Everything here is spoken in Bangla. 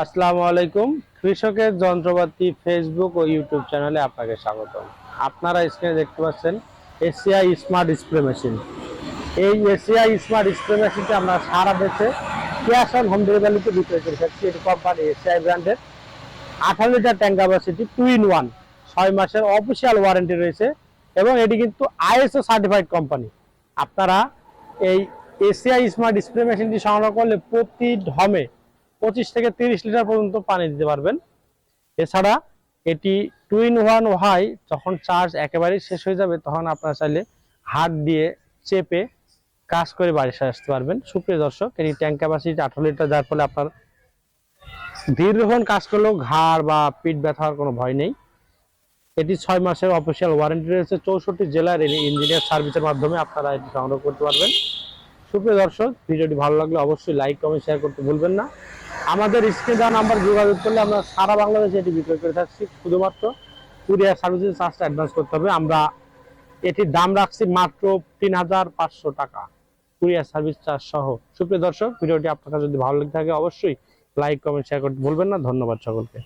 আসসালামু আলাইকুম। কৃষকের যন্ত্রপাতি ফেসবুক ও ইউটিউব চ্যানেলে আপনাকে স্বাগতম। আপনারা স্ক্রিনে দেখতে পাচ্ছেন এসিআই স্মার্ট স্প্রে মেশিন। এই এসিআই স্মার্ট স্প্রে মেশিনটি আমরা সারা দেশে ক্যাশ অন হোম ডেলিভারিতে বিক্রয় করে থাকছি। এটি কোম্পানি এসিআই ব্র্যান্ডের 18 লিটার ট্যাঙ্ক ক্যাপাসিটি 2 in 1, 6 মাসের অফিসিয়াল ওয়ারেন্টি রয়েছে এবং এটি কিন্তু আইএসও সার্টিফাইড কোম্পানি। আপনারা এই এসিআই স্মার্ট স্প্রে মেশিনটি সংগ্রহ করলে প্রতি ঢমে 25 থেকে 30 লিটার পর্যন্ত পানি দিতে পারবেন। এছাড়া এটি 2 in 1 হয়, যখন চার্জ একেবারেই শেষ হয়ে যাবে তখন আপনারা চাইলে হাত দিয়ে চেপে কাজ করে বাড়ি আসতে পারবেন। সুপ্রিয় দর্শক, এটি ট্যাঙ্ক ক্যাপাসিটি 18 লিটার, যার ফলে আপনার দীর্ঘক্ষণ কাজ করলেও ঘাড় বা পিঠ ব্যথা হওয়ার কোনো ভয় নেই। এটি 6 মাসের অফিসিয়াল ওয়ারেন্টি রয়েছে। 64 জেলার ইঞ্জিনিয়ার সার্ভিসের মাধ্যমে আপনারা এটি সংগ্রহ করতে পারবেন। সুপ্রিয় দর্শক, ভিডিওটি ভালো লাগলে অবশ্যই লাইক কমেন্ট শেয়ার করতে ভুলবেন না। আমাদের স্ক্রিনে দেওয়া নাম্বার যোগাযোগ করলে আমরা সারা বাংলাদেশে এটি বিক্রয় করে থাকছি। শুধুমাত্র কুরিয়ার সার্ভিসের চার্জটা অ্যাডভান্স করতে হবে। আমরা এটির দাম রাখছি মাত্র 3500 টাকা, কুরিয়ার সার্ভিস চার্জ সহ। সুপ্রিয় দর্শক, ভিডিওটি আপনার কাছে যদি ভালো লেগে থাকে অবশ্যই লাইক কমেন্ট শেয়ার করতে ভুলবেন না। ধন্যবাদ সকলকে।